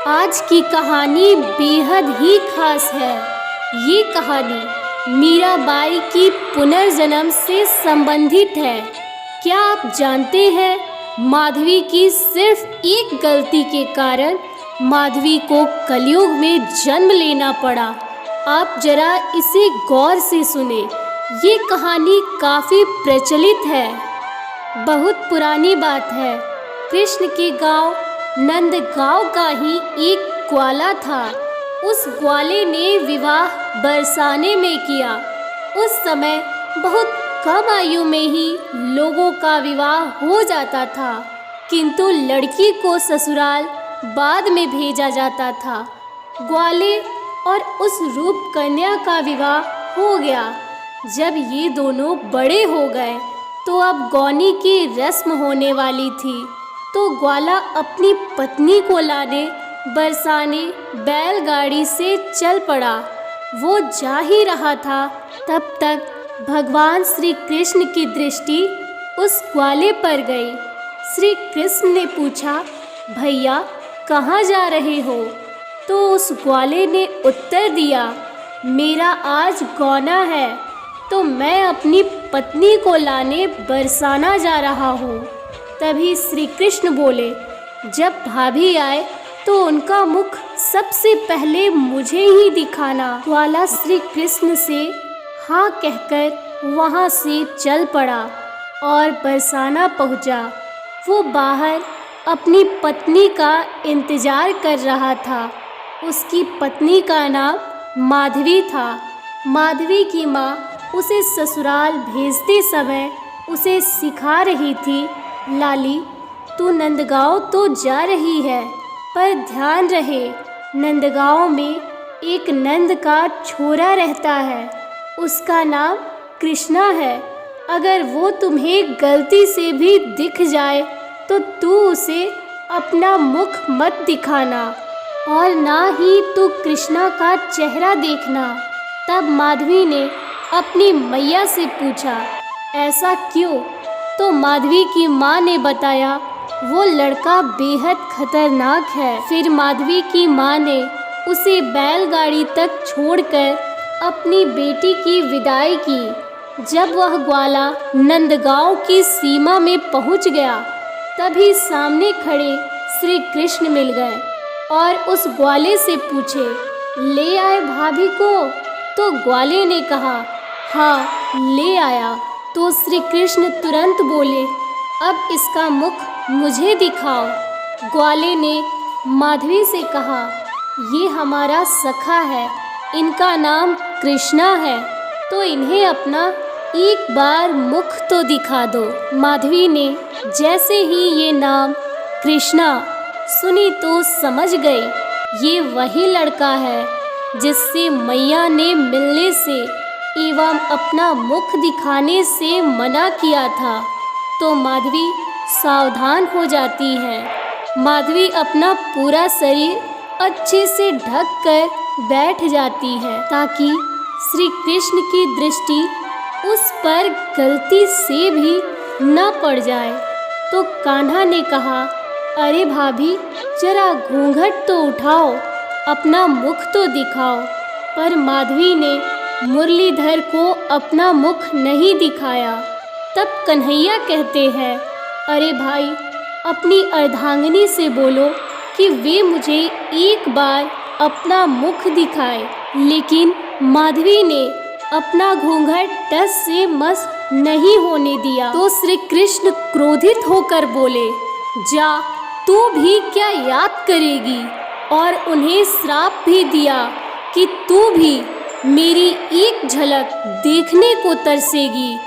आज की कहानी बेहद ही खास है। ये कहानी मीराबाई की पुनर्जन्म से संबंधित है। क्या आप जानते हैं, माधवी की सिर्फ एक गलती के कारण माधवी को कलयुग में जन्म लेना पड़ा। आप जरा इसे गौर से सुने। ये कहानी काफ़ी प्रचलित है, बहुत पुरानी बात है। कृष्ण के गांव नंदगांव का ही एक ग्वाला था। उस ग्वाले ने विवाह बरसाने में किया। उस समय बहुत कम आयु में ही लोगों का विवाह हो जाता था, किंतु लड़की को ससुराल बाद में भेजा जाता था। ग्वाले और उस रूप कन्या का विवाह हो गया। जब ये दोनों बड़े हो गए तो अब गौनी की रस्म होने वाली थी। तो ग्वाला अपनी पत्नी को लाने बरसाने बैलगाड़ी से चल पड़ा। वो जा ही रहा था, तब तक भगवान श्री कृष्ण की दृष्टि उस ग्वाले पर गई। श्री कृष्ण ने पूछा, भैया कहाँ जा रहे हो? तो उस ग्वाले ने उत्तर दिया, मेरा आज गौना है, तो मैं अपनी पत्नी को लाने बरसाना जा रहा हूँ। तभी श्री कृष्ण बोले, जब भाभी आए तो उनका मुख सबसे पहले मुझे ही दिखाना। ग्वाला श्री कृष्ण से हाँ कहकर वहाँ से चल पड़ा और बरसाना पहुँचा। वो बाहर अपनी पत्नी का इंतज़ार कर रहा था। उसकी पत्नी का नाम माधवी था। माधवी की माँ उसे ससुराल भेजते समय उसे सिखा रही थी, लाली तू नंदगांव तो जा रही है, पर ध्यान रहे, नंदगांव में एक नंद का छोरा रहता है, उसका नाम कृष्णा है। अगर वो तुम्हें गलती से भी दिख जाए तो तू उसे अपना मुख मत दिखाना और ना ही तू कृष्णा का चेहरा देखना। तब माधवी ने अपनी मैया से पूछा, ऐसा क्यों? तो माधवी की माँ ने बताया, वो लड़का बेहद खतरनाक है। फिर माधवी की माँ ने उसे बैलगाड़ी तक छोड़कर अपनी बेटी की विदाई की। जब वह ग्वाला नंदगांव की सीमा में पहुँच गया, तभी सामने खड़े श्री कृष्ण मिल गए और उस ग्वाले से पूछे, ले आए भाभी को? तो ग्वाले ने कहा, हाँ ले आया। तो श्री कृष्ण तुरंत बोले, अब इसका मुख मुझे दिखाओ। ग्वाले ने माधवी से कहा, ये हमारा सखा है, इनका नाम कृष्णा है, तो इन्हें अपना एक बार मुख तो दिखा दो। माधवी ने जैसे ही ये नाम कृष्णा सुनी तो समझ गई, ये वही लड़का है जिससे मैया ने मिलने से एवं अपना मुख दिखाने से मना किया था। तो माधवी सावधान हो जाती है। माधवी अपना पूरा शरीर अच्छे से ढक कर बैठ जाती है ताकि श्री कृष्ण की दृष्टि उस पर गलती से भी न पड़ जाए। तो कान्हा ने कहा, अरे भाभी जरा घूंघट तो उठाओ, अपना मुख तो दिखाओ। पर माधवी ने मुरलीधर को अपना मुख नहीं दिखाया। तब कन्हैया कहते हैं, अरे भाई अपनी अर्धांगिनी से बोलो कि वे मुझे एक बार अपना मुख दिखाए। लेकिन माधवी ने अपना घूंघट टस से मस नहीं होने दिया। तो श्री कृष्ण क्रोधित होकर बोले, जा तू भी क्या याद करेगी? और उन्हें श्राप भी दिया कि तू भी मेरी एक झलक देखने को तरसेगी,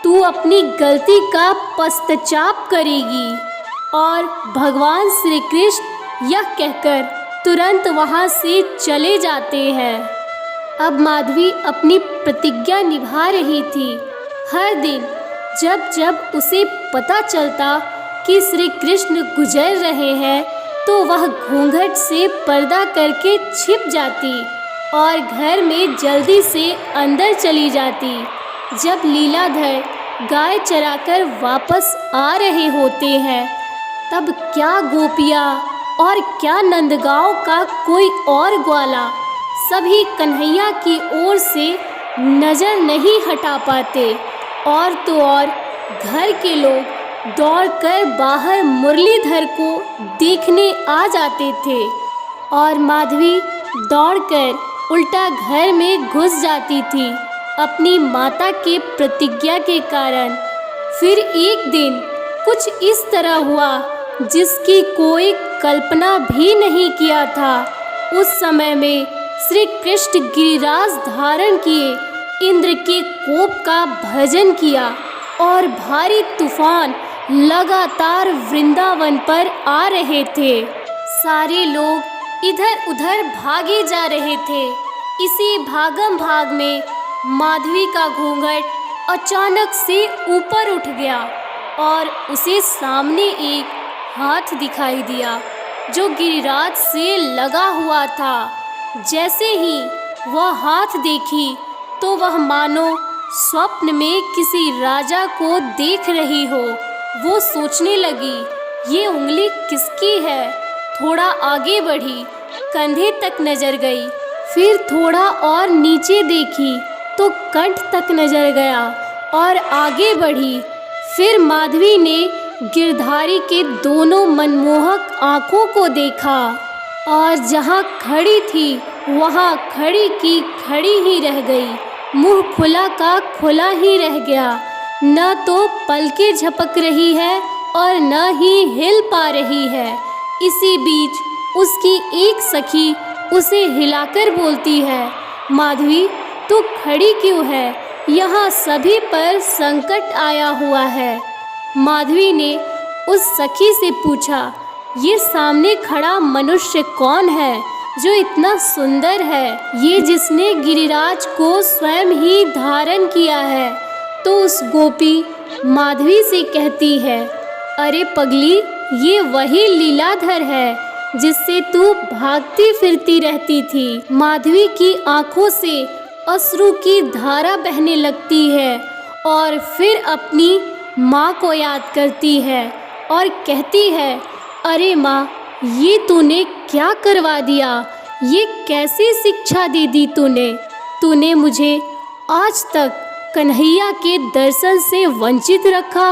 तू अपनी गलती का पश्चाताप करेगी। और भगवान श्री कृष्ण यह कहकर तुरंत वहाँ से चले जाते हैं। अब माधवी अपनी प्रतिज्ञा निभा रही थी। हर दिन जब जब उसे पता चलता कि श्री कृष्ण गुजर रहे हैं, तो वह घूंघट से पर्दा करके छिप जाती और घर में जल्दी से अंदर चली जाती। जब लीलाधर गाय चराकर वापस आ रहे होते हैं, तब क्या गोपियाँ और क्या नंदगांव का कोई और ग्वाला, सभी कन्हैया की ओर से नज़र नहीं हटा पाते। और तो और घर के लोग दौड़कर बाहर मुरलीधर को देखने आ जाते थे और माधवी दौड़कर उल्टा घर में घुस जाती थी अपनी माता के प्रतिज्ञा के कारण। फिर एक दिन कुछ इस तरह हुआ जिसकी कोई कल्पना भी नहीं किया था। उस समय में श्री कृष्ण गिरिराज धारण किए इंद्र के कोप का भजन किया और भारी तूफान लगातार वृंदावन पर आ रहे थे। सारे लोग इधर उधर भागे जा रहे थे। इसी भागम भाग में माधवी का घूंघट अचानक से ऊपर उठ गया और उसे सामने एक हाथ दिखाई दिया जो गिरिराज से लगा हुआ था। जैसे ही वह हाथ देखी तो वह मानो स्वप्न में किसी राजा को देख रही हो। वो सोचने लगी, ये उंगली किसकी है। थोड़ा आगे बढ़ी, कंधे तक नजर गई, फिर थोड़ा और नीचे देखी तो कंठ तक नजर गया और आगे बढ़ी। फिर माधवी ने गिरधारी के दोनों मनमोहक आँखों को देखा और जहाँ खड़ी थी वहाँ खड़ी की खड़ी ही रह गई। मुंह खुला का खुला ही रह गया। न तो पलकें झपक रही है और न ही हिल पा रही है। इसी बीच उसकी एक सखी उसे हिलाकर बोलती है, माधवी तू खड़ी क्यों है? यहाँ सभी पर संकट आया हुआ है। माधवी ने उस सखी से पूछा, ये सामने खड़ा मनुष्य कौन है जो इतना सुंदर है? ये जिसने गिरिराज को स्वयं ही धारण किया है। तो उस गोपी माधवी से कहती है, अरे पगली, ये वही लीलाधर है जिससे तू भागती फिरती रहती थी। माधवी की आंखों से अश्रु की धारा बहने लगती है और फिर अपनी माँ को याद करती है और कहती है, अरे माँ, ये तूने क्या करवा दिया? ये कैसी शिक्षा दे दी तूने मुझे आज तक कन्हैया के दर्शन से वंचित रखा।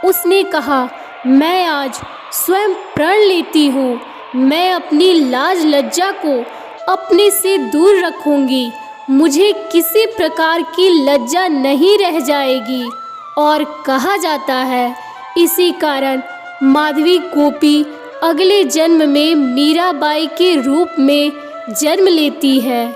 उसने कहा, मैं आज स्वयं प्रण लेती हूँ। मैं अपनी लाज लज्जा को अपने से दूर रखूँगी। मुझे किसी प्रकार की लज्जा नहीं रह जाएगी। और कहा जाता है इसी कारण माधवी गोपी अगले जन्म में मीराबाई के रूप में जन्म लेती है।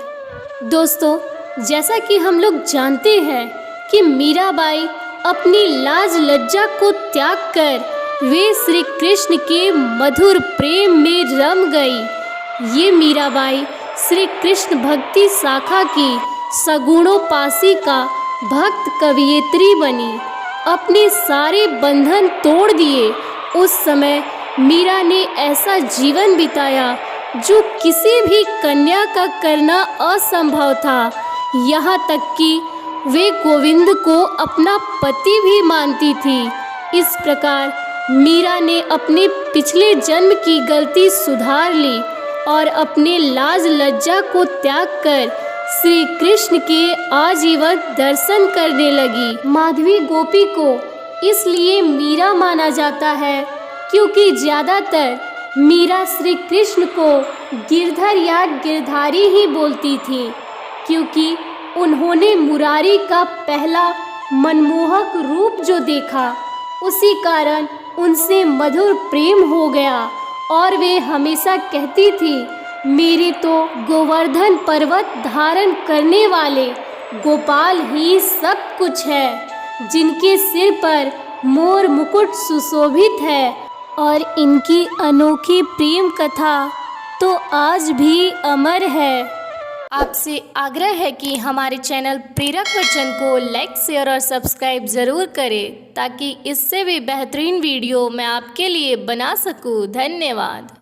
दोस्तों, जैसा कि हम लोग जानते हैं कि मीराबाई अपनी लाज लज्जा को त्याग कर वे श्री कृष्ण के मधुर प्रेम में रम गई। ये मीराबाई श्री कृष्ण भक्ति शाखा की सगुणोपासी का भक्त कवियत्री बनी। अपने सारे बंधन तोड़ दिए। उस समय मीरा ने ऐसा जीवन बिताया जो किसी भी कन्या का करना असंभव था। यहाँ तक कि वे गोविंद को अपना पति भी मानती थी। इस प्रकार मीरा ने अपने पिछले जन्म की गलती सुधार ली और अपने लाज लज्जा को त्याग कर श्री कृष्ण के आजीवन दर्शन करने लगी। माधवी गोपी को इसलिए मीरा माना जाता है क्योंकि ज़्यादातर मीरा श्री कृष्ण को गिरधर या गिरधारी ही बोलती थी, क्योंकि उन्होंने मुरारी का पहला मनमोहक रूप जो देखा, उसी कारण उनसे मधुर प्रेम हो गया और वे हमेशा कहती थी, मेरे तो गोवर्धन पर्वत धारण करने वाले गोपाल ही सब कुछ है, जिनके सिर पर मोर मुकुट सुशोभित है। और इनकी अनोखी प्रेम कथा तो आज भी अमर है। आपसे आग्रह है कि हमारे चैनल प्रेरक वचन को लाइक, शेयर और सब्सक्राइब ज़रूर करें ताकि इससे भी बेहतरीन वीडियो मैं आपके लिए बना सकूं। धन्यवाद।